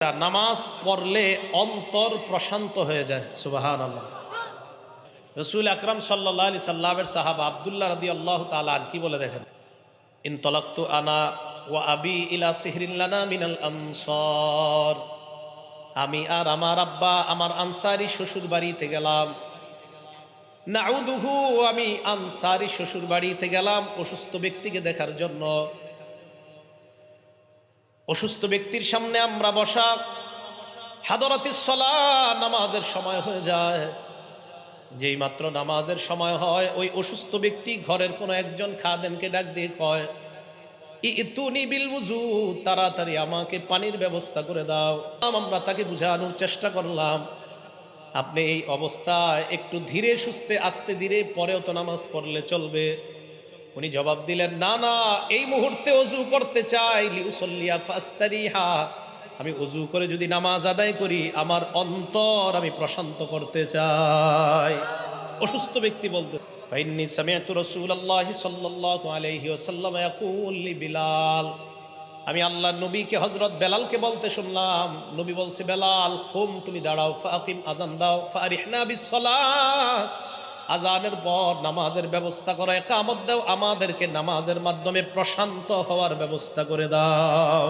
নামাজ পড়লে অন্তর প্রশান্ত হয়ে যায়। সুবহানাল্লাহ। রাসূল আকরাম সাল্লাল্লাহু আলাইহি সাল্লামের সাহাবা আব্দুল্লাহ রাদিয়াল্লাহু তাআলা কি বলে দেখেন, ইনতালাকতু আনা ওয়া আবি ইলা সিহরিন লানা মিনাল আনসার। আমি আর আমার আব্বা আমার আনসারি শ্বশুর বাড়িতে গেলাম। নাউদুহু, আমি আনসারি শ্বশুর বাড়িতে গেলাম অসুস্থ ব্যক্তিকে দেখার জন্য। অসুস্থ ব্যক্তির সামনে আমরা বসা, হাদরাতিস সালাহ, নামাজের সময় হয়ে যায়। যেই মাত্র নামাজের সময় হয়, ওই অসুস্থ ব্যক্তি ঘরের কোনো একজন খাদেমকে ডাক দিয়ে কয়, ইতুনি বিল ওযু, তাড়াতাড়ি আমাকে পানির ব্যবস্থা করে দাও। আমরা তাকে বুঝানোর চেষ্টা করলাম, আপনি এই অবস্থায় একটু ধীরে সুস্থে আস্তে ধীরে পরেও তো নামাজ পড়লে চলবে। উনি জবাব দিলেন, না না, এই মুহূর্তে ওযু করতে চাই, লিউসাল্লিয়া ফাস্তারিহা, আমি ওযু করে যদি নামাজ আদায় করি আমার অন্তর আমি প্রশান্ত করতে চাই। অসুস্থ ব্যক্তি বলতে, ফাইন্নী সামিআতু রাসূলুল্লাহি সাল্লাল্লাহু আলাইহি ওয়াসাল্লাম ইয়াকুল লিবিলাল, আমি আল্লাহর নবীকে হযরত বেলালকে বলতে শুনলাম, নবী বলছে, বেলাল কুম, তুমি দাঁড়াও, ফাকিম, আযান দাও, ফারিহনা বিসসালাত, আজানের পর নামাজের ব্যবস্থা করো, ইকামত দাও, আমাদেরকে নামাজের মাধ্যমে প্রশান্ত হওয়ার ব্যবস্থা করে দাও।